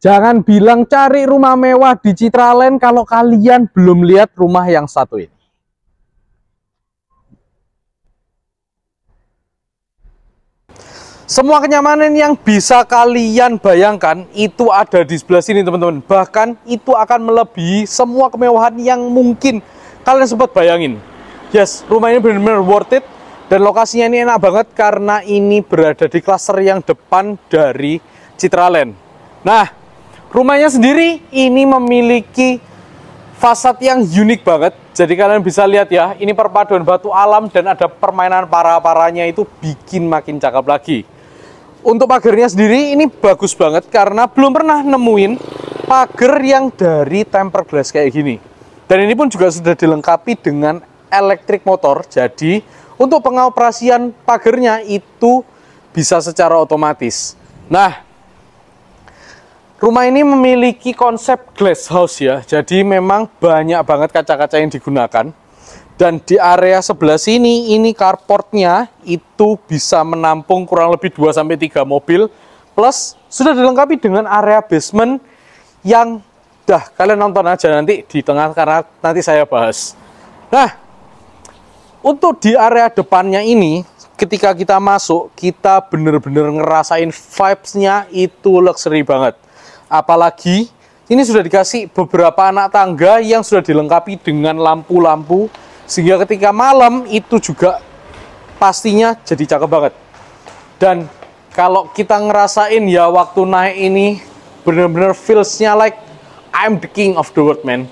Jangan bilang cari rumah mewah di Citraland kalau kalian belum lihat rumah yang satu ini. Semua kenyamanan yang bisa kalian bayangkan itu ada di sebelah sini teman-teman. Bahkan itu akan melebihi semua kemewahan yang mungkin kalian sempat bayangin. Yes, rumah ini benar-benar worth it. Dan lokasinya ini enak banget karena ini berada di klaster yang depan dari Citraland. Nah, rumahnya sendiri ini memiliki fasad yang unik banget. Jadi kalian bisa lihat ya, ini perpaduan batu alam dan ada permainan para-paranya itu bikin makin cakep lagi. Untuk pagarnya sendiri ini bagus banget karena belum pernah nemuin pagar yang dari tempered glass kayak gini. Dan ini pun juga sudah dilengkapi dengan elektrik motor. Jadi untuk pengoperasian pagarnya itu bisa secara otomatis. Nah, rumah ini memiliki konsep glass house ya. Jadi memang banyak banget kaca-kaca yang digunakan. Dan di area sebelah sini, ini carportnya itu bisa menampung kurang lebih 2-3 mobil. Plus, sudah dilengkapi dengan area basement yang kalian nonton aja nanti di tengah karena nanti saya bahas. Nah, untuk di area depannya ini, ketika kita masuk, kita bener-bener ngerasain vibes-nya itu luxury banget. Apalagi, ini sudah dikasih beberapa anak tangga yang sudah dilengkapi dengan lampu-lampu. Sehingga ketika malam itu juga pastinya jadi cakep banget. Dan kalau kita ngerasain ya waktu naik ini bener-bener feels-nya like I'm the king of the world, man.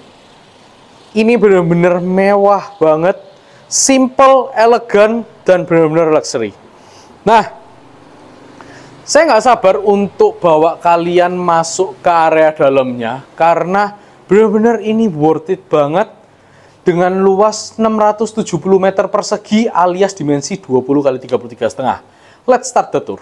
Ini bener-bener mewah banget, simple, elegan, dan bener-bener luxury. Nah, saya nggak sabar untuk bawa kalian masuk ke area dalamnya karena bener-bener ini worth it banget. Dengan luas 670 meter persegi alias dimensi 20 x 33,5. Let's start the tour.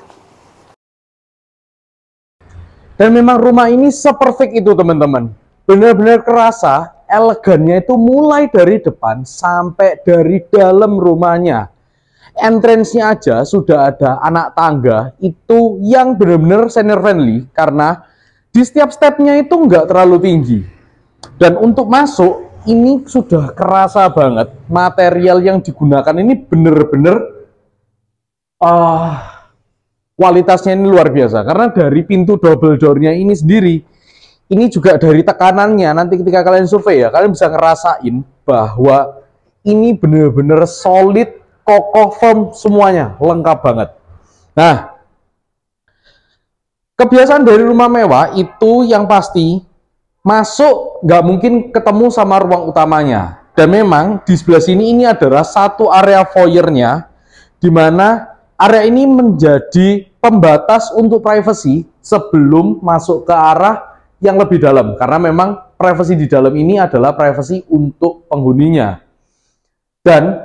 Dan memang rumah ini seperfect itu teman-teman. Benar-benar kerasa elegannya itu mulai dari depan sampai dari dalam rumahnya. Entrance-nya aja sudah ada anak tangga itu yang benar-benar senior friendly karena di setiap stepnya itu nggak terlalu tinggi. Dan untuk masuk ini sudah kerasa banget material yang digunakan ini bener-bener kualitasnya ini luar biasa karena dari pintu double door-nya ini sendiri ini juga dari tekanannya nanti ketika kalian survei ya kalian bisa ngerasain bahwa ini bener-bener solid, kokoh, firm semuanya lengkap banget. Nah, kebiasaan dari rumah mewah itu yang pasti masuk nggak mungkin ketemu sama ruang utamanya. Dan memang di sebelah sini ini adalah satu area foyer-nya, di mana area ini menjadi pembatas untuk privacy sebelum masuk ke arah yang lebih dalam. Karena memang privacy di dalam ini adalah privacy untuk penghuninya. Dan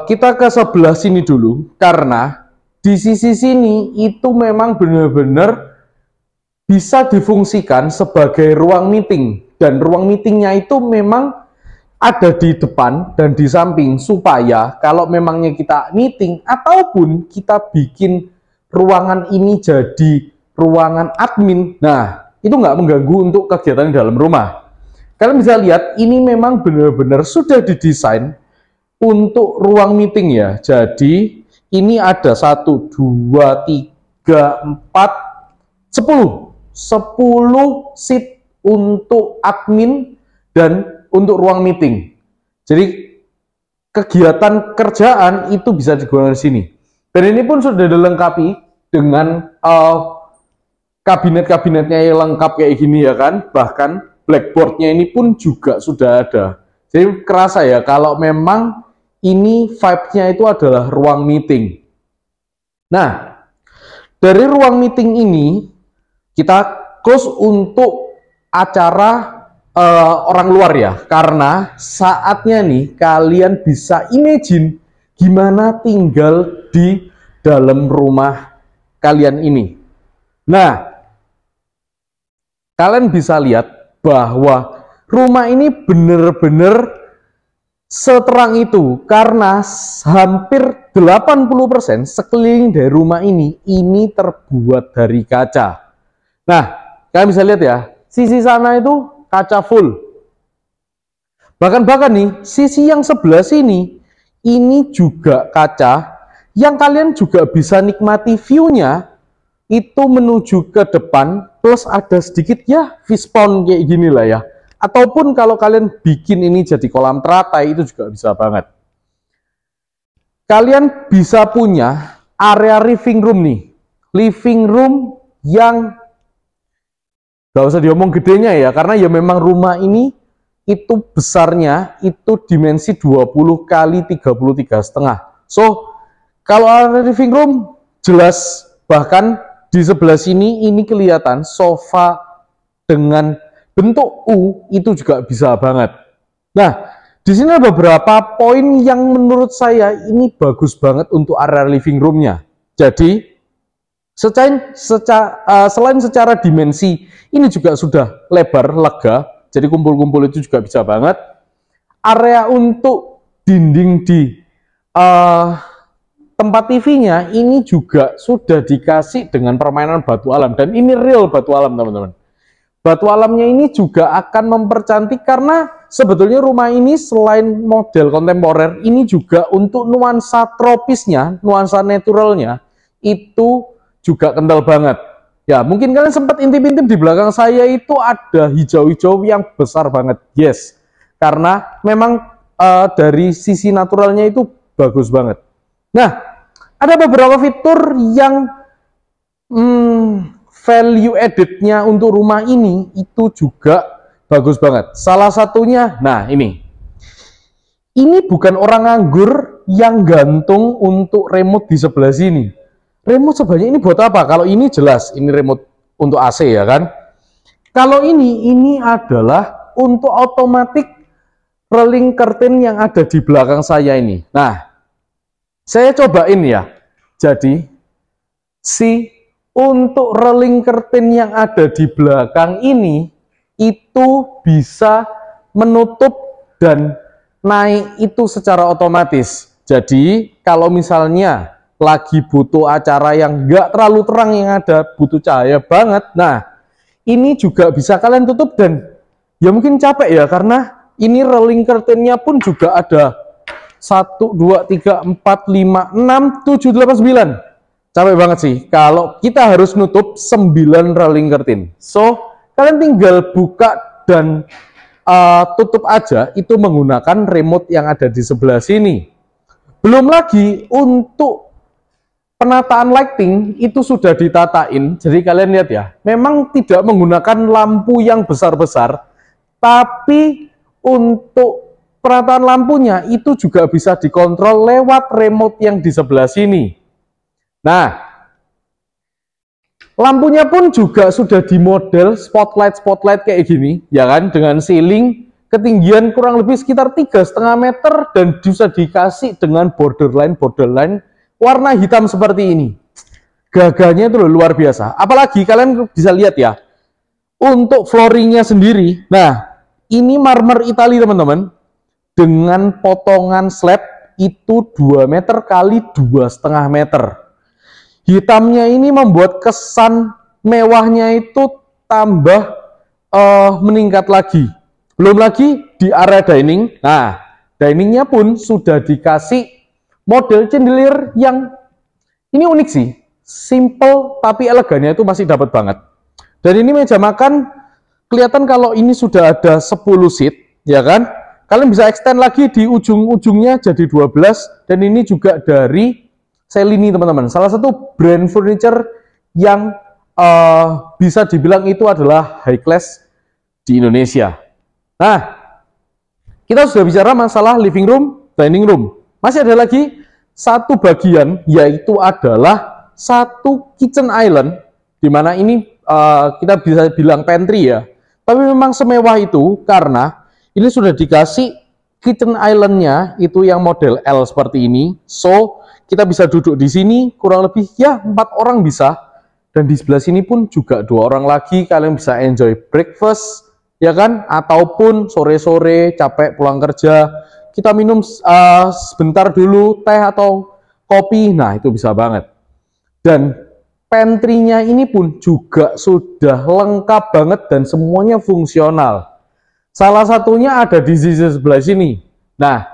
kita ke sebelah sini dulu, karena di sisi sini itu memang benar-benar bisa difungsikan sebagai ruang meeting. Dan ruang meetingnya itu memang ada di depan dan di samping supaya kalau memangnya kita meeting ataupun kita bikin ruangan ini jadi ruangan admin, nah itu nggak mengganggu untuk kegiatan di dalam rumah. Kalian bisa lihat ini memang benar-benar sudah didesain untuk ruang meeting ya. Jadi ini ada 1, 2, 3, 4, 10 seat untuk admin dan untuk ruang meeting. Jadi kegiatan kerjaan itu bisa digunakan di sini. Dan ini pun sudah dilengkapi dengan kabinet-kabinetnya yang lengkap kayak gini ya kan. Bahkan blackboardnya ini pun juga sudah ada. Jadi kerasa ya kalau memang ini vibe-nya itu adalah ruang meeting. Nah, dari ruang meeting ini kita close untuk acara orang luar ya, karena saatnya nih kalian bisa imagine gimana tinggal di dalam rumah kalian ini. Nah, kalian bisa lihat bahwa rumah ini bener-bener seterang itu karena hampir 80% sekeliling dari rumah ini terbuat dari kaca. Nah, kalian bisa lihat ya, sisi sana itu kaca full. Bahkan nih, sisi yang sebelah sini, ini juga kaca, yang kalian juga bisa nikmati view-nya, itu menuju ke depan, plus ada sedikit ya, fishpond kayak gini lah ya. Ataupun kalau kalian bikin ini jadi kolam teratai, itu juga bisa banget. Kalian bisa punya area living room nih. Living room yang gak usah diomong gedenya ya, karena ya memang rumah ini itu besarnya itu dimensi 20 kali 33,5. So, kalau area living room jelas, bahkan di sebelah sini ini kelihatan sofa dengan bentuk U itu juga bisa banget. Nah, di sini ada beberapa poin yang menurut saya ini bagus banget untuk area living roomnya. Jadi, selain secara dimensi, ini juga sudah lebar, lega. Jadi kumpul-kumpul itu juga bisa banget. Area untuk dinding di tempat TV-nya ini juga sudah dikasih dengan permainan batu alam. Dan ini real batu alam, teman-teman. Batu alamnya ini juga akan mempercantik karena sebetulnya rumah ini selain model kontemporer, ini juga untuk nuansa tropisnya, nuansa naturalnya, itu juga kental banget. Ya, mungkin kalian sempat intip-intip di belakang saya itu ada hijau-hijau yang besar banget. Yes, karena memang dari sisi naturalnya itu bagus banget. Nah, ada beberapa fitur yang value added-nya untuk rumah ini itu juga bagus banget. Salah satunya, nah ini bukan orang nganggur yang gantung untuk remote di sebelah sini. Remote sebenarnya ini buat apa? Kalau ini jelas, ini remote untuk AC ya kan. Kalau ini adalah untuk automatic rolling curtain yang ada di belakang saya ini. Nah, saya cobain ya. Jadi, untuk rolling curtain yang ada di belakang ini, itu bisa menutup dan naik itu secara otomatis. Jadi, kalau misalnya lagi butuh acara yang nggak terlalu terang, yang ada butuh cahaya banget, nah ini juga bisa kalian tutup. Dan ya mungkin capek ya, karena ini rolling curtain-nya pun juga ada 1, 2, 3, 4, 5, 6, 7, 8, 9. Capek banget sih kalau kita harus nutup 9 rolling curtain. So kalian tinggal buka dan tutup aja, itu menggunakan remote yang ada di sebelah sini. Belum lagi untuk penataan lighting itu sudah ditatain. Jadi kalian lihat ya, memang tidak menggunakan lampu yang besar-besar, tapi untuk penataan lampunya itu juga bisa dikontrol lewat remote yang di sebelah sini. Nah, lampunya pun juga sudah dimodel spotlight kayak gini, ya kan, dengan ceiling ketinggian kurang lebih sekitar 3,5 meter dan bisa dikasih dengan borderline warna hitam seperti ini. Gagahnya itu luar biasa. Apalagi kalian bisa lihat ya, untuk flooringnya sendiri. Nah, ini marmer Italia teman-teman, dengan potongan slab itu 2 meter kali 2,5 meter. Hitamnya ini membuat kesan mewahnya itu tambah meningkat lagi. Belum lagi di area dining. Nah, diningnya pun sudah dikasih model chandelier yang ini unik sih, simple tapi elegannya itu masih dapat banget. Dan ini meja makan kelihatan kalau ini sudah ada 10 seat, ya kan? Kalian bisa extend lagi di ujung-ujungnya jadi 12, dan ini juga dari Cellini teman-teman. Salah satu brand furniture yang bisa dibilang itu adalah high class di Indonesia. Nah, kita sudah bicara masalah living room, dining room. Masih ada lagi satu bagian, yaitu adalah satu kitchen island, di mana ini kita bisa bilang pantry ya. Tapi memang semewah itu karena ini sudah dikasih kitchen island-nya itu yang model L seperti ini. So, kita bisa duduk di sini kurang lebih ya 4 orang bisa. Dan di sebelah sini pun juga 2 orang lagi, kalian bisa enjoy breakfast, ya kan? Ataupun sore-sore capek pulang kerja, kita minum sebentar dulu teh atau kopi, nah itu bisa banget. Dan pantry-nya ini pun juga sudah lengkap banget dan semuanya fungsional. Salah satunya ada di sisi sebelah sini. Nah,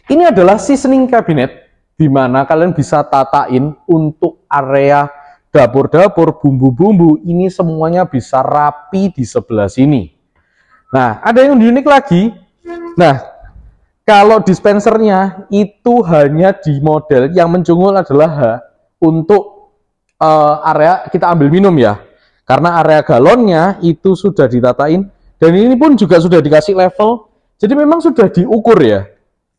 ini adalah seasoning cabinet, di mana kalian bisa tatain untuk area dapur-dapur, bumbu-bumbu, ini semuanya bisa rapi di sebelah sini. Nah, ada yang unik lagi. Nah, kalau dispensernya itu hanya di model yang mencungul adalah untuk area kita ambil minum ya. Karena area galonnya itu sudah ditatain. Dan ini pun juga sudah dikasih level, jadi memang sudah diukur ya,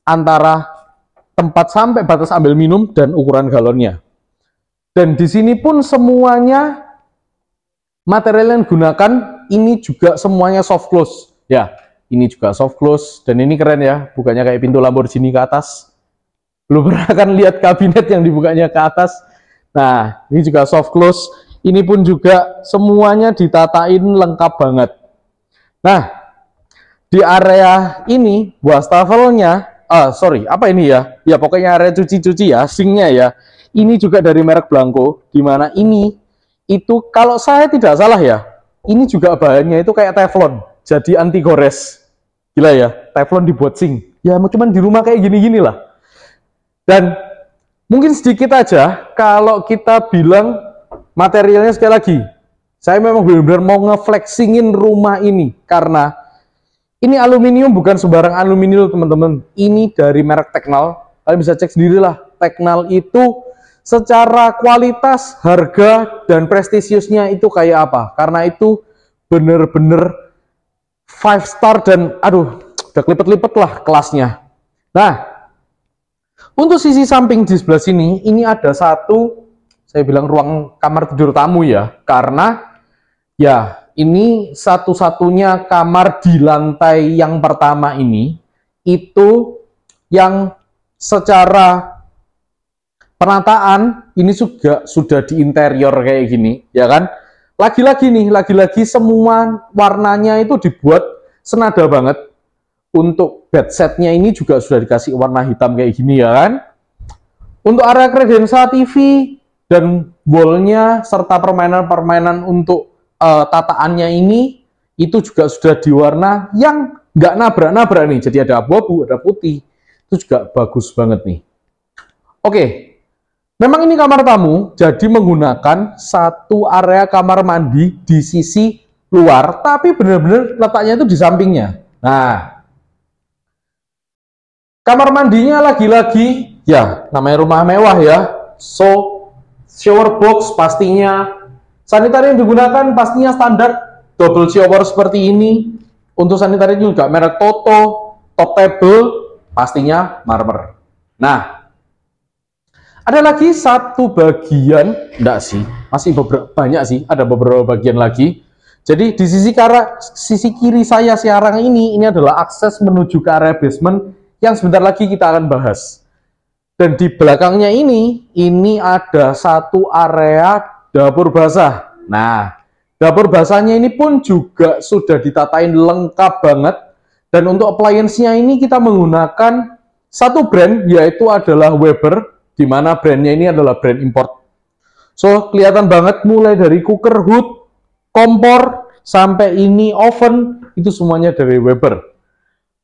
antara tempat sampai batas ambil minum dan ukuran galonnya. Dan di sini pun semuanya material yang digunakan ini juga semuanya soft close. Ya, ini juga soft close, dan ini keren ya, bukannya kayak pintu Lamborghini ke atas. Belum pernah kan lihat kabinet yang dibukanya ke atas. Nah, ini juga soft close, ini pun juga semuanya ditatain lengkap banget. Nah, di area ini wastafelnya, apa ini ya? Ya pokoknya area cuci-cuci ya, sinknya ya. Ini juga dari merek Blanco, di mana ini itu kalau saya tidak salah ya, ini juga bahannya itu kayak teflon, jadi anti gores. Gila ya, teflon dibuat sink. Ya cuman di rumah kayak gini-gini lah. Dan mungkin sedikit aja kalau kita bilang materialnya sekali lagi. Saya memang benar-benar mau ngeflexingin rumah ini karena ini aluminium, bukan sembarang aluminium teman-teman. Ini dari merek Teknal. Kalian bisa cek sendirilah. Teknal itu secara kualitas, harga, dan prestisiusnya itu kayak apa. Karena itu bener-bener 5 star dan aduh, udah kelipet-lipet lah kelasnya. Nah, untuk sisi samping di sebelah sini, ini ada satu, saya bilang ruang kamar tidur tamu ya. Karena ya, ini satu-satunya kamar di lantai yang pertama ini, itu yang secara penataan, ini juga sudah di interior kayak gini, ya kan? Lagi-lagi semua warnanya itu dibuat senada banget. Untuk bedsetnya ini juga sudah dikasih warna hitam kayak gini, ya kan? Untuk area kredensa TV dan wallnya, serta permainan-permainan untuk tataannya ini itu juga sudah diwarna yang nggak nabrak-nabrak nih, jadi ada abu-abu, ada putih, itu juga bagus banget nih. Oke, memang ini kamar tamu, jadi menggunakan satu area kamar mandi di sisi luar, tapi benar-benar letaknya itu di sampingnya. Nah, kamar mandinya lagi-lagi ya namanya rumah mewah ya, so shower box pastinya. Sanitari yang digunakan pastinya standar double shower seperti ini. Untuk sanitari juga merek Toto, top table, pastinya marmer. Nah, ada lagi satu bagian, enggak sih, masih banyak sih, ada beberapa bagian lagi. Jadi di sisi kiri saya sekarang ini adalah akses menuju ke area basement yang sebentar lagi kita akan bahas. Dan di belakangnya ini ada satu area dapur basah. Nah, dapur basahnya ini pun juga sudah ditatain lengkap banget. Dan untuk appliance-nya ini kita menggunakan satu brand, yaitu adalah Weber, di mana brandnya ini adalah brand import. So, kelihatan banget mulai dari cooker hood, kompor, sampai ini oven, itu semuanya dari Weber.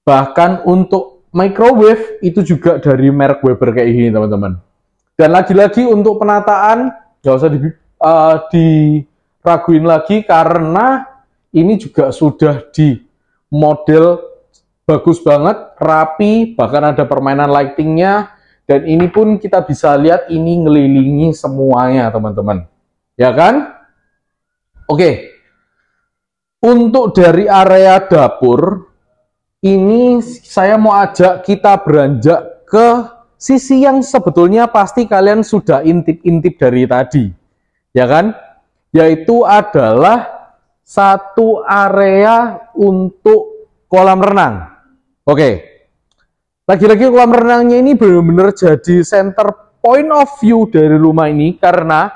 Bahkan untuk microwave, itu juga dari merek Weber kayak gini, teman-teman. Dan lagi-lagi untuk penataan, nggak usah diraguin lagi, karena ini juga sudah di model bagus banget, rapi, bahkan ada permainan lightingnya, dan ini pun kita bisa lihat ini ngelilingi semuanya, teman-teman. Ya kan? Oke. Untuk dari area dapur, ini saya mau ajak kita beranjak ke sisi yang sebetulnya pasti kalian sudah intip-intip dari tadi. Ya kan? Yaitu adalah satu area untuk kolam renang. Oke. Lagi-lagi kolam renangnya ini benar-benar jadi center point of view dari rumah ini, karena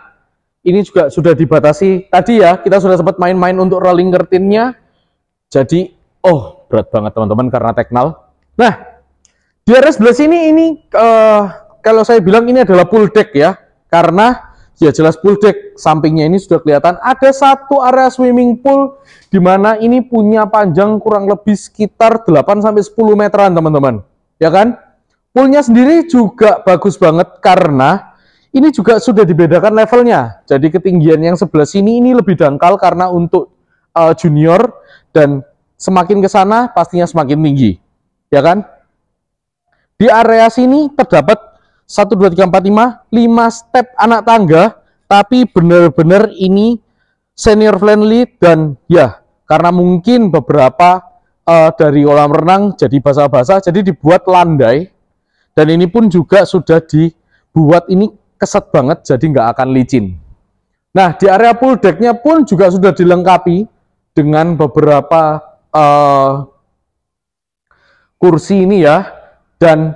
ini juga sudah dibatasi. Tadi ya, kita sudah sempat main-main untuk rolling curtain-nya. Jadi, berat banget teman-teman karena Teknal. Nah, di area sebelah sini ini, kalau saya bilang ini adalah pool deck ya, karena ya jelas pool deck. Sampingnya ini sudah kelihatan ada satu area swimming pool, di mana ini punya panjang kurang lebih sekitar 8-10 meteran teman-teman, ya kan? Poolnya sendiri juga bagus banget karena ini juga sudah dibedakan levelnya. Jadi ketinggian yang sebelah sini ini lebih dangkal karena untuk junior, dan semakin ke sana pastinya semakin tinggi, ya kan? Di area sini terdapat 1, 2, 3, 4, 5 step anak tangga, tapi benar-benar ini senior friendly. Dan ya, karena mungkin beberapa dari kolam renang jadi basah-basah, jadi dibuat landai. Dan ini pun juga sudah dibuat ini keset banget, jadi nggak akan licin. Nah, di area pool decknya pun juga sudah dilengkapi dengan beberapa kursi ini ya. Dan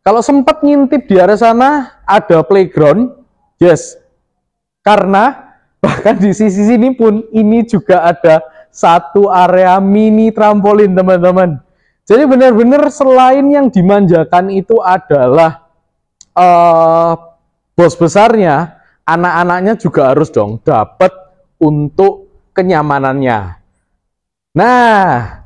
kalau sempat ngintip di area sana ada playground, yes. Karena bahkan di sisi sini pun ini juga ada satu area mini trampolin teman-teman. Jadi benar-benar selain yang dimanjakan itu adalah bos besarnya, anak-anaknya juga harus dong dapat untuk kenyamanannya. Nah,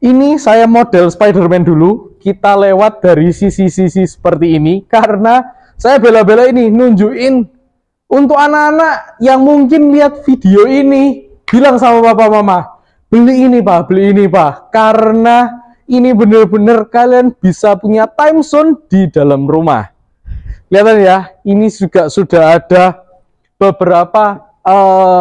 ini saya model Spider-Man dulu, kita lewat dari sisi-sisi seperti ini, karena saya bela-bela ini nunjukin untuk anak-anak yang mungkin lihat video ini, bilang sama papa mama, beli ini pak, karena ini bener-bener kalian bisa punya time zone di dalam rumah. Kelihatan ya, ini juga sudah ada beberapa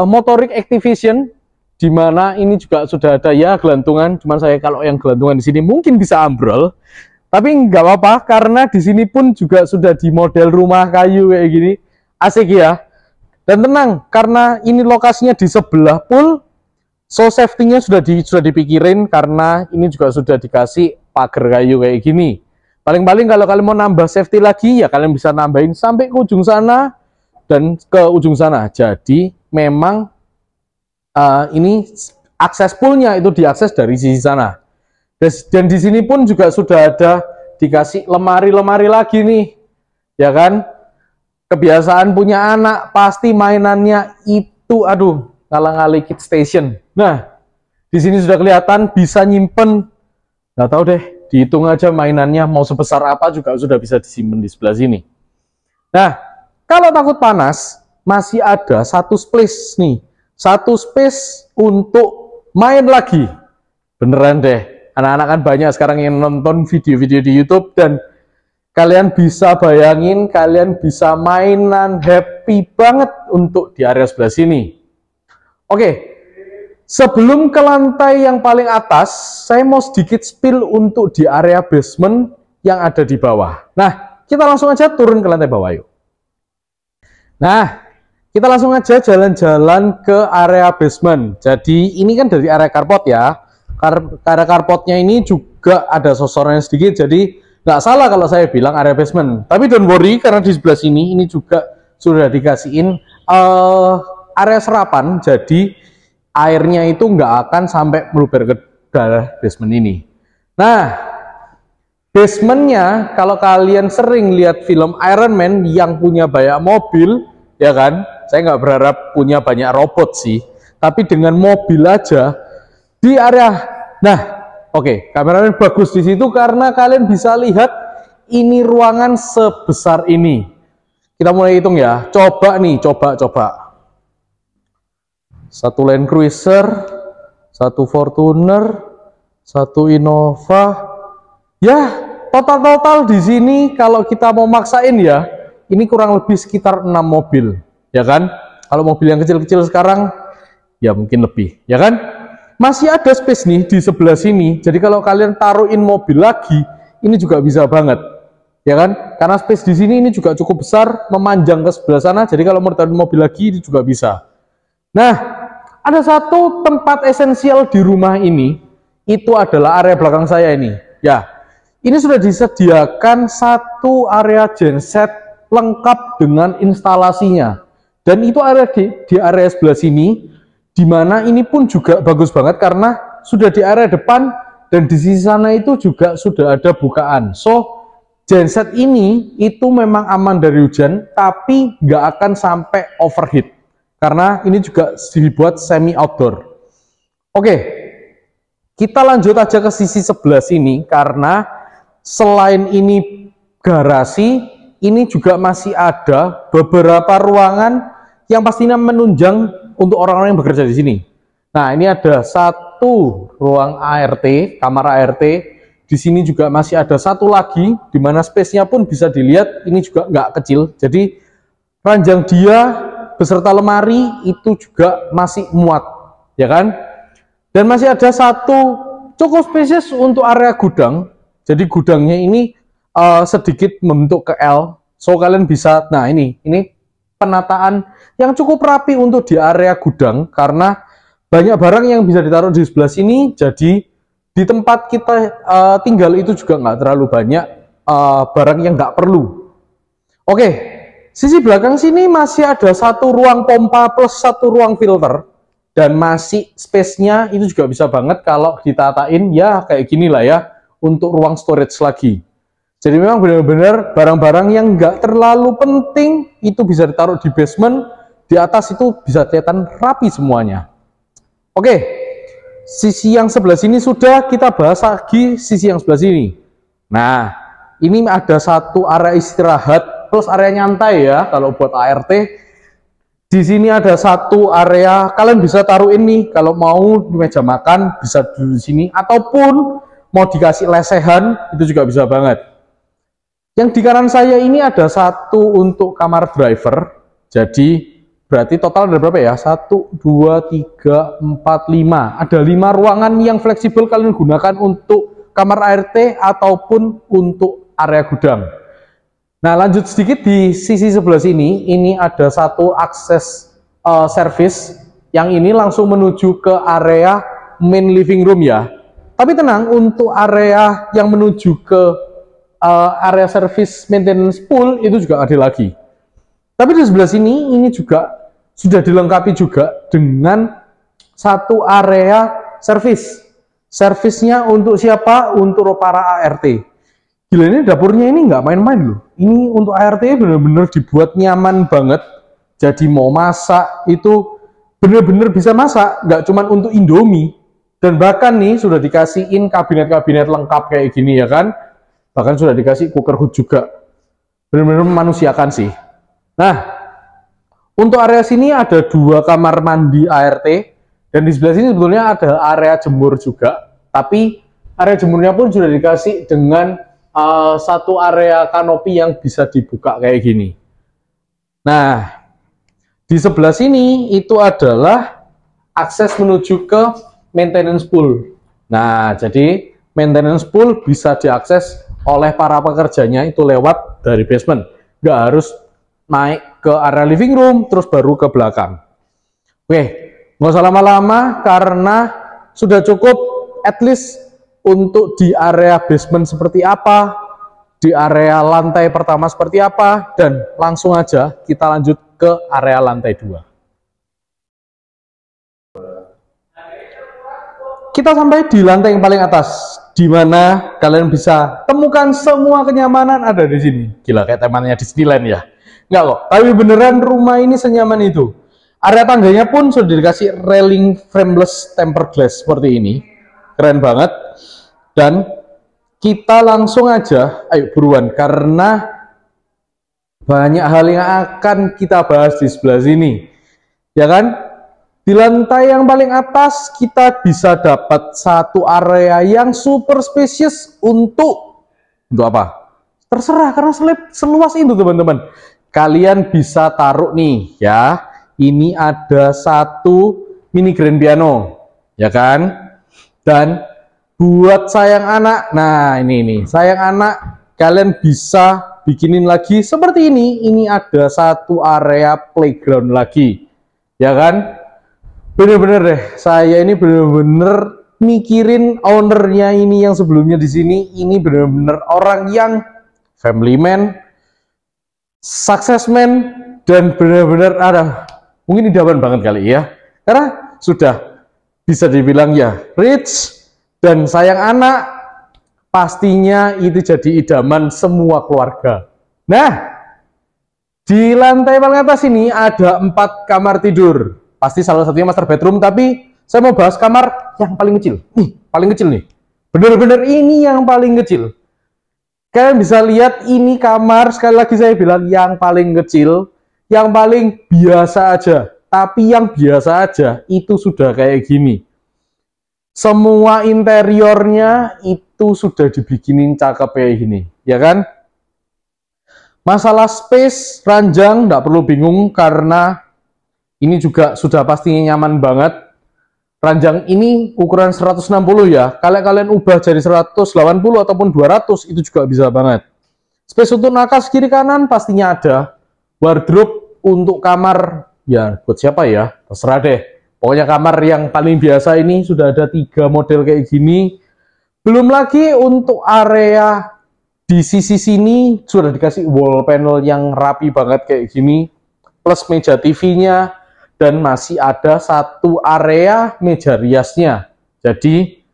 motorik activation, di mana ini juga sudah ada ya gelantungan. Cuman saya kalau yang gelantungan di sini mungkin bisa ambrol, tapi nggak apa-apa karena di sini pun juga sudah di model rumah kayu kayak gini, asik ya. Dan tenang karena ini lokasinya di sebelah pool, so safety-nya sudah dipikirin karena ini juga sudah dikasih pagar kayu kayak gini. Paling-paling kalau kalian mau nambah safety lagi ya kalian bisa nambahin sampai ke ujung sana dan ke ujung sana. Jadi memang ini akses poolnya itu diakses dari sisi sana. Dan di sini pun juga sudah ada dikasih lemari-lemari lagi nih, ya kan? Kebiasaan punya anak pasti mainannya itu, aduh, ngalang-ngali kid station. Nah, di sini sudah kelihatan bisa nyimpen, nggak tahu deh, dihitung aja mainannya mau sebesar apa juga sudah bisa disimpan di sebelah sini. Nah, kalau takut panas masih ada satu space nih. Satu space untuk main lagi. Beneran deh, anak-anak kan banyak sekarang yang nonton video-video di YouTube, dan kalian bisa bayangin kalian bisa mainan happy banget untuk di area sebelah sini. Oke, sebelum ke lantai yang paling atas, saya mau sedikit spill untuk di area basement yang ada di bawah. Nah, kita langsung aja turun ke lantai bawah yuk. Nah, kita langsung aja jalan-jalan ke area basement. Jadi ini kan dari area carport ya. Area carportnya ini juga ada sosorannya sedikit. Jadi nggak salah kalau saya bilang area basement. Tapi don't worry karena di sebelah sini ini juga sudah dikasihin area serapan. Jadi airnya itu nggak akan sampai meluber ke dalam basement ini. Nah, basementnya kalau kalian sering lihat film Iron Man yang punya banyak mobil, ya kan? Saya nggak berharap punya banyak robot sih, tapi dengan mobil aja di area. Nah, oke, kameramen bagus di situ karena kalian bisa lihat ini ruangan sebesar ini. Kita mulai hitung ya. Coba nih, coba. Satu Land Cruiser, satu Fortuner, satu Innova. Ya, total di sini kalau kita mau maksain ya, ini kurang lebih sekitar 6 mobil. Ya kan? Kalau mobil yang kecil-kecil sekarang ya mungkin lebih, ya kan? Masih ada space nih di sebelah sini. Jadi kalau kalian taruhin mobil lagi, ini juga bisa banget. Ya kan? Karena space di sini ini juga cukup besar, memanjang ke sebelah sana. Jadi kalau mau taruhin mobil lagi ini juga bisa. Nah, ada satu tempat esensial di rumah ini, itu adalah area belakang saya ini. Ya. Ini sudah disediakan satu area genset lengkap dengan instalasinya. Dan itu area di area sebelah sini, di mana ini pun juga bagus banget karena sudah di area depan dan di sisi sana itu juga sudah ada bukaan. So, genset ini itu memang aman dari hujan, tapi nggak akan sampai overheat karena ini juga dibuat semi outdoor. Oke, kita lanjut aja ke sisi sebelah sini karena selain ini garasi, ini juga masih ada beberapa ruangan yang pastinya menunjang untuk orang-orang yang bekerja di sini. Nah, ini ada satu ruang ART, kamar ART. Di sini juga masih ada satu lagi, di mana space-nya pun bisa dilihat, ini juga nggak kecil. Jadi ranjang dia beserta lemari itu juga masih muat, ya kan? Dan masih ada satu cukup spesies untuk area gudang. Jadi gudangnya ini sedikit membentuk ke L, so kalian bisa, nah ini penataan yang cukup rapi untuk di area gudang karena banyak barang yang bisa ditaruh di sebelah sini. Jadi di tempat kita tinggal itu juga nggak terlalu banyak barang yang nggak perlu. Oke, sisi belakang sini masih ada satu ruang pompa plus satu ruang filter, dan masih space-nya itu juga bisa banget kalau ditatain ya kayak gini lah ya, untuk ruang storage lagi. Jadi memang benar-benar barang-barang yang nggak terlalu penting itu bisa ditaruh di basement, di atas itu bisa kelihatan rapi semuanya. Oke. Sisi yang sebelah sini sudah, kita bahas lagi sisi yang sebelah sini. Nah, ini ada satu area istirahat plus area nyantai ya kalau buat ART. Di sini ada satu area kalian bisa taruh ini kalau mau di meja makan bisa di sini, ataupun mau dikasih lesehan itu juga bisa banget. Yang di kanan saya ini ada satu untuk kamar driver. Jadi berarti total ada berapa ya? 1, 2, 3, 4, 5. Ada 5 ruangan yang fleksibel kalian gunakan untuk kamar ART ataupun untuk area gudang. Nah, lanjut sedikit di sisi sebelah sini. Ini ada satu akses service yang ini langsung menuju ke area main living room ya. Tapi tenang, untuk area yang menuju ke area service maintenance pool itu juga ada lagi. Tapi di sebelah sini ini juga sudah dilengkapi juga dengan satu area service. Servisnya untuk siapa? Untuk para ART. Gila, ini dapurnya ini nggak main-main loh. Ini untuk ART benar-benar dibuat nyaman banget. Jadi mau masak itu benar-benar bisa masak, nggak cuma untuk Indomie. Dan bahkan nih sudah dikasihin kabinet-kabinet lengkap kayak gini ya kan. Bahkan sudah dikasih cooker hood juga. Benar-benar memanusiakan sih. Nah, untuk area sini ada 2 kamar mandi ART, dan di sebelah sini sebetulnya ada area jemur juga. Tapi area jemurnya pun sudah dikasih dengan satu area kanopi yang bisa dibuka kayak gini. Nah, di sebelah sini itu adalah akses menuju ke maintenance pool. Nah, jadi maintenance pool bisa diakses oleh para pekerjanya itu lewat dari basement. Nggak harus naik ke area living room terus baru ke belakang. Oke, nggak usah lama-lama karena sudah cukup at least untuk di area basement seperti apa, di area lantai pertama seperti apa, dan langsung aja kita lanjut ke area lantai 2. Kita sampai di lantai yang paling atas, di mana kalian bisa temukan semua kenyamanan ada di sini. Gila, kayak temannya Disneyland ya. Enggak kok, tapi beneran rumah ini senyaman itu. Area tangganya pun sudah dikasih railing frameless tempered glass seperti ini. Keren banget. Dan kita langsung aja, ayo buruan, karena banyak hal yang akan kita bahas di sebelah sini. Ya kan? Di lantai yang paling atas kita bisa dapat satu area yang super spacious untuk apa? Terserah, karena seluas itu teman-teman. Kalian bisa taruh nih ya, ini ada satu mini grand piano ya kan, dan buat sayang anak, nah ini sayang anak, kalian bisa bikinin lagi seperti ini ada satu area playground lagi ya kan. Bener-bener deh, saya ini bener-bener mikirin ownernya ini yang sebelumnya di sini, ini bener-bener orang yang family man, success man, dan benar-benar mungkin idaman banget kali ya, karena sudah bisa dibilang ya rich dan sayang anak, pastinya itu jadi idaman semua keluarga. Nah, di lantai paling atas ini ada 4 kamar tidur. Pasti salah satunya master bedroom, tapi saya mau bahas kamar yang paling kecil. Nih, paling kecil nih. Bener-bener ini yang paling kecil. Kalian bisa lihat ini kamar, sekali lagi saya bilang yang paling kecil, yang paling biasa aja. Tapi yang biasa aja itu sudah kayak gini. Semua interiornya itu sudah dibikinin cakep kayak gini, ya kan? Masalah space, ranjang, nggak perlu bingung karena ini juga sudah pastinya nyaman banget. Ranjang ini ukuran 160 ya. Kalau kalian ubah jadi 180 ataupun 200 itu juga bisa banget. Space untuk nakas kiri kanan pastinya ada. Wardrobe untuk kamar ya buat siapa ya? Terserah deh. Pokoknya kamar yang paling biasa ini sudah ada 3 model kayak gini. Belum lagi untuk area di sisi sini sudah dikasih wall panel yang rapi banget kayak gini, plus meja TV-nya, dan masih ada 1 area meja riasnya. Jadi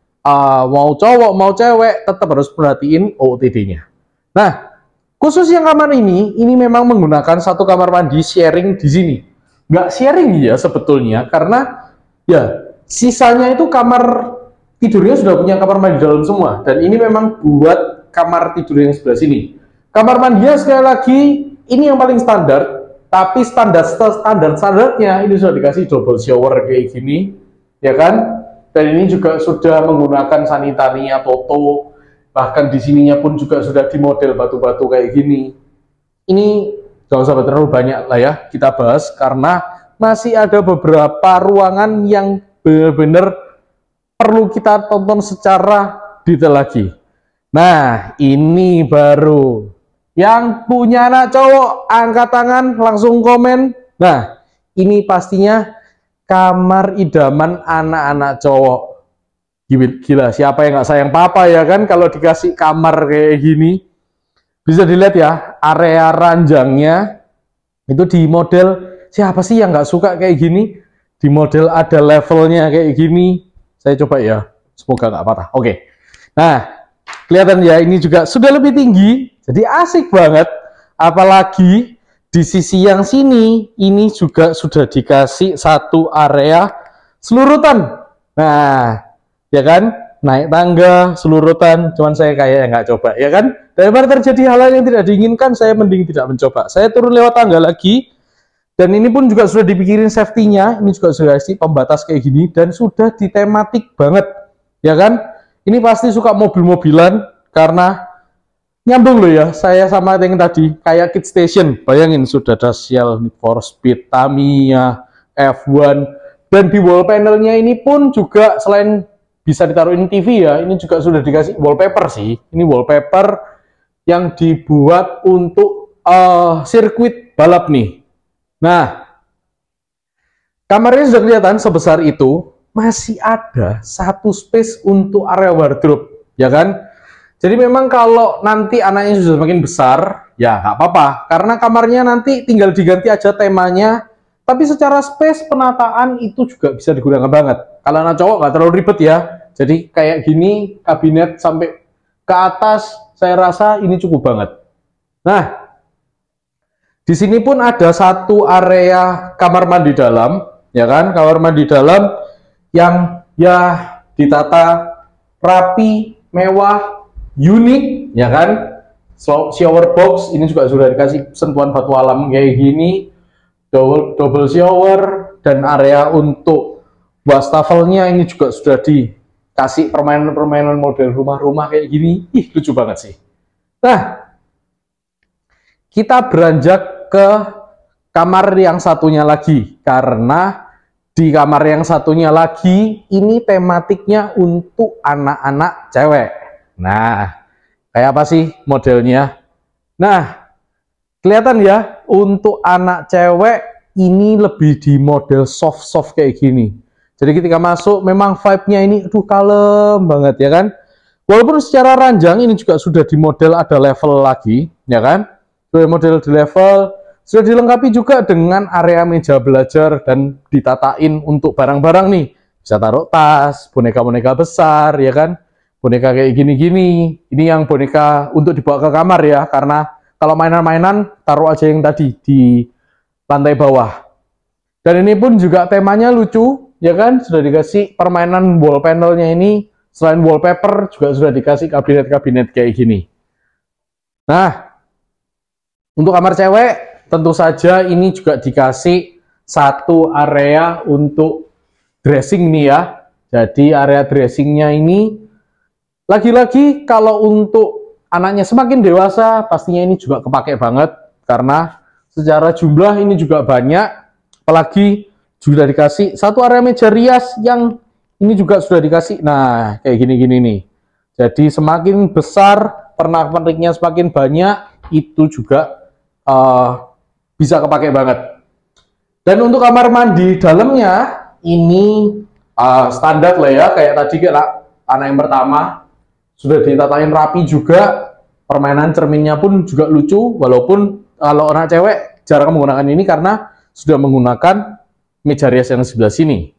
mau cowok mau cewek tetap harus perhatiin OOTD-nya. Nah, khusus yang kamar ini memang menggunakan 1 kamar mandi sharing di sini. Nggak sharing ya sebetulnya, karena ya sisanya itu kamar tidurnya sudah punya kamar mandi dalam semua, dan ini memang buat kamar tidur yang sebelah sini. Kamar mandinya sekali lagi ini yang paling standar, tapi standarnya ini sudah dikasih double shower kayak gini, ya kan? Dan ini juga sudah menggunakan sanitarinya Toto, bahkan di sininya pun juga sudah di model batu-batu kayak gini. Ini gak usah terlalu banyak lah ya kita bahas karena masih ada beberapa ruangan yang benar-benar perlu kita tonton secara detail lagi. Nah, ini baru. Yang punya anak cowok, angkat tangan, langsung komen. Nah, ini pastinya kamar idaman anak-anak cowok. Gila, siapa yang nggak sayang papa ya kan kalau dikasih kamar kayak gini. Bisa dilihat ya, area ranjangnya itu di model, siapa sih yang nggak suka kayak gini? Di model ada levelnya kayak gini. Saya coba ya, semoga nggak patah. Oke. Nah, kelihatan ya ini juga sudah lebih tinggi, jadi asik banget. Apalagi di sisi yang sini ini juga sudah dikasih 1 area selurutan. Nah, ya kan, naik tangga selurutan. Cuman saya kayak nggak coba, ya kan. Daripada terjadi hal yang tidak diinginkan, saya mending tidak mencoba. Saya turun lewat tangga lagi, dan ini pun juga sudah dipikirin safety-nya. Ini juga sudah dikasih pembatas kayak gini dan sudah ditematik banget, ya kan. Ini pasti suka mobil-mobilan karena nyambung loh ya, saya sama yang tadi, kayak Kid Station. Bayangin sudah ada Shell, Need for Speed, Tamiya, F1, dan di wall panelnya ini pun juga selain bisa ditaruhin TV ya, ini juga sudah dikasih wallpaper sih. Ini wallpaper yang dibuat untuk sirkuit balap nih. Nah, kamarnya sudah kelihatan sebesar itu. Masih ada 1 space untuk area wardrobe, ya kan? Jadi memang kalau nanti anaknya sudah semakin besar, ya nggak apa-apa, karena kamarnya nanti tinggal diganti aja temanya. Tapi secara space penataan itu juga bisa digunakan banget. Kalau anak cowok nggak terlalu ribet ya. Jadi kayak gini, kabinet sampai ke atas, saya rasa ini cukup banget. Nah, di sini pun ada 1 area kamar mandi dalam, ya kan? Kamar mandi dalam yang ya ditata rapi, mewah, unik, ya kan. Shower box ini juga sudah dikasih sentuhan batu alam kayak gini, double shower, dan area untuk wastafelnya ini juga sudah dikasih permainan-permainan model rumah-rumah kayak gini. Ih, lucu banget sih. Nah, kita beranjak ke kamar yang satunya lagi, karena di kamar yang satunya lagi, ini tematiknya untuk anak-anak cewek. Nah, kayak apa sih modelnya? Nah, kelihatan ya, untuk anak cewek, ini lebih di model soft-soft kayak gini. Jadi ketika masuk, memang vibe-nya ini, aduh kalem banget ya kan? Walaupun secara ranjang, ini juga sudah di model ada level lagi, ya kan? Sudah model di level, sudah dilengkapi juga dengan area meja belajar dan ditatain untuk barang-barang nih. Bisa taruh tas, boneka-boneka besar, ya kan? boneka kayak gini-gini. Ini yang boneka untuk dibawa ke kamar ya, karena kalau mainan-mainan taruh aja yang tadi di lantai bawah. Dan ini pun juga temanya lucu, ya kan? Sudah dikasih permainan wall panelnya ini, selain wallpaper juga sudah dikasih kabinet-kabinet kayak gini. Nah, untuk kamar cewek tentu saja ini juga dikasih satu area untuk dressing nih ya. Jadi area dressingnya ini lagi-lagi kalau untuk anaknya semakin dewasa pastinya ini juga kepake banget karena secara jumlah ini juga banyak, apalagi juga dikasih satu area meja rias yang ini juga sudah dikasih. Nah, kayak gini-gini nih. Jadi semakin besar pernak-perniknya semakin banyak, itu juga bisa kepake banget. Dan untuk kamar mandi dalamnya ini standar lah ya, kayak tadi kayak anak yang pertama sudah ditatain rapi juga, permainan cerminnya pun juga lucu, walaupun kalau anak cewek jarang menggunakan ini karena sudah menggunakan meja rias yang sebelah sini.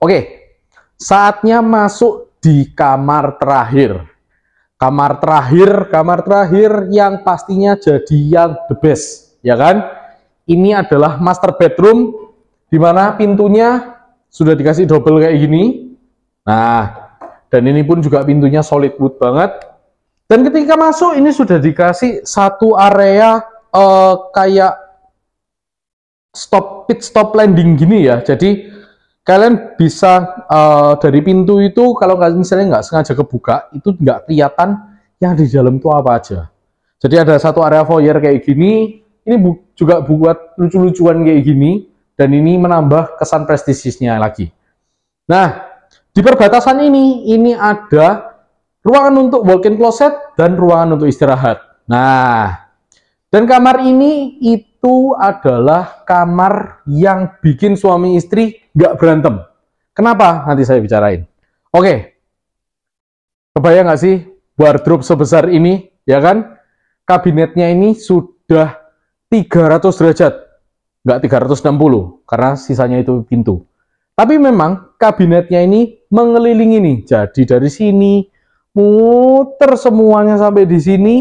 Oke, saatnya masuk di kamar terakhir. Kamar terakhir yang pastinya jadi yang the best, ya kan? Ini adalah master bedroom, di mana pintunya sudah dikasih double kayak gini. Nah, dan ini pun juga pintunya solid wood banget. Dan ketika masuk ini sudah dikasih satu area kayak pit stop landing gini ya. Jadi kalian bisa dari pintu itu kalau misalnya nggak sengaja kebuka, itu nggak kelihatan yang di dalam itu apa aja. Jadi ada satu area foyer kayak gini. Ini juga buat lucu-lucuan kayak gini. Dan ini menambah kesan prestisiusnya lagi. Nah, di perbatasan ini ada ruangan untuk walk-in closet dan ruangan untuk istirahat. Nah, dan kamar ini itu adalah kamar yang bikin suami istri nggak berantem. Kenapa? Nanti saya bicarain. Oke, kebayang nggak sih wardrobe sebesar ini, ya kan? Kabinetnya ini sudah 300 derajat. Nggak 360 karena sisanya itu pintu. Tapi memang kabinetnya ini mengelilingi nih. Jadi dari sini muter semuanya sampai di sini.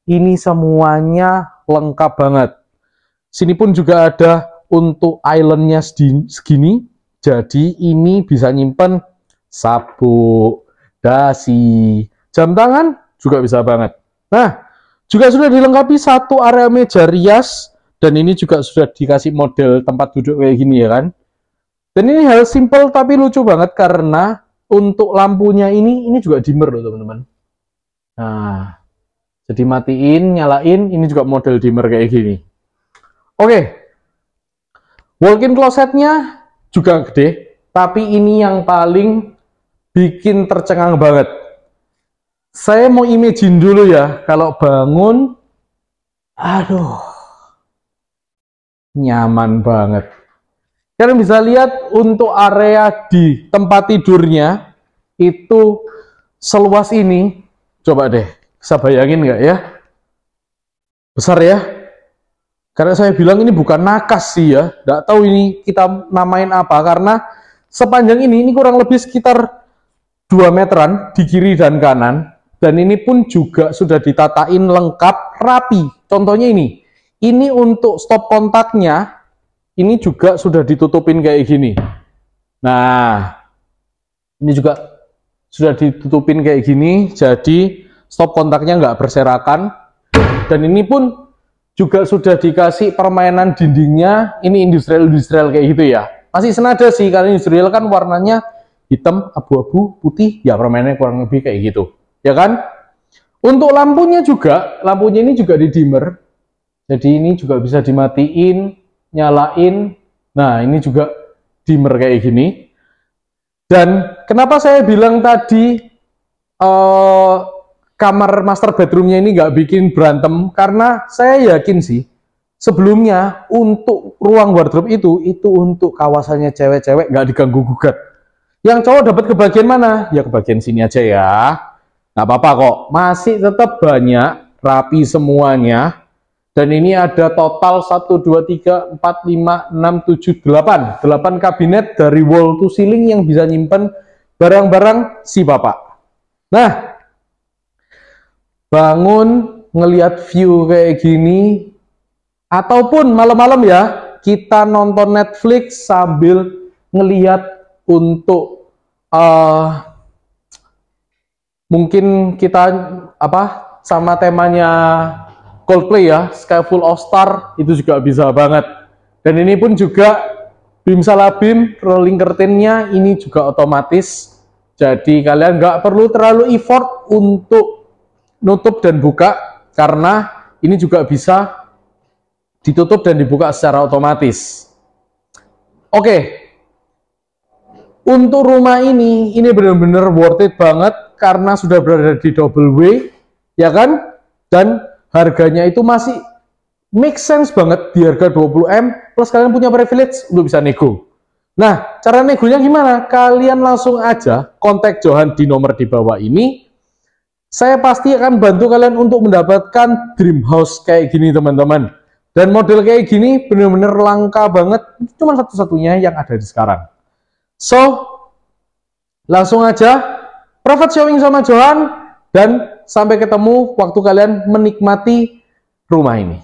Ini semuanya lengkap banget. Sini pun juga ada untuk islandnya segini. Jadi ini bisa nyimpen sabuk, dasi, jam tangan juga bisa banget. Nah, juga sudah dilengkapi satu area meja rias. Dan ini juga sudah dikasih model tempat duduk kayak gini ya kan. Dan ini hal simple tapi lucu banget karena untuk lampunya ini juga dimmer loh teman-teman. Nah, jadi matiin, nyalain, ini juga model dimmer kayak gini. Oke. Walk-in closetnya juga gede, tapi ini yang paling bikin tercengang banget. Saya mau imagine dulu ya, kalau bangun, aduh, nyaman banget. Kalian bisa lihat untuk area di tempat tidurnya itu seluas ini. Coba deh, bisa bayangin nggak ya? Besar ya? Karena saya bilang ini bukan nakas sih ya. Nggak tahu ini kita namain apa, karena sepanjang ini kurang lebih sekitar 2 meteran di kiri dan kanan. Dan ini pun juga sudah ditatain lengkap, rapi. Contohnya ini. Ini untuk stop kontaknya, ini juga sudah ditutupin kayak gini. Nah, ini juga sudah ditutupin kayak gini, jadi stop kontaknya nggak berserakan. Dan ini pun juga sudah dikasih permainan dindingnya, ini industrial kayak gitu ya. Masih senada sih, karena industrial kan warnanya hitam, abu-abu, putih, ya permainannya kurang lebih kayak gitu. Ya kan? Untuk lampunya juga, lampunya ini juga di dimmer. Jadi ini juga bisa dimatiin, nyalain. Nah, ini juga dimmer kayak gini. Dan kenapa saya bilang tadi kamar master bedroomnya ini nggak bikin berantem? Karena saya yakin sih, sebelumnya untuk ruang wardrobe itu untuk kawasannya cewek-cewek nggak diganggu gugat. Yang cowok dapat kebagian mana? Ya kebagian sini aja ya. Nggak apa-apa kok. Masih tetap banyak, rapi semuanya. Dan ini ada total 1, 2, 3, 4, 5, 6, 7, 8. 8 kabinet dari wall to ceiling yang bisa nyimpen barang-barang si bapak. Nah, bangun ngelihat view kayak gini, ataupun malam-malam ya, kita nonton Netflix sambil ngelihat untuk mungkin kita sama temanya Coldplay ya, Sky Full of Star, itu juga bisa banget. Dan ini pun juga bim rolling curtain-nya ini juga otomatis, jadi kalian nggak perlu terlalu effort untuk nutup dan buka, karena ini juga bisa ditutup dan dibuka secara otomatis. Oke, untuk rumah ini benar-benar worth it banget karena sudah berada di double W, ya kan? Dan harganya itu masih make sense banget di harga 20M, plus kalian punya privilege untuk bisa nego. Nah, cara negonya gimana? Kalian langsung aja kontak Johan di nomor di bawah ini. Saya pasti akan bantu kalian untuk mendapatkan dream house kayak gini, teman-teman. Dan model kayak gini bener-bener langka banget, cuma satu-satunya yang ada di sekarang. So, langsung aja private showing sama Johan, dan sampai ketemu waktu kalian menikmati rumah ini.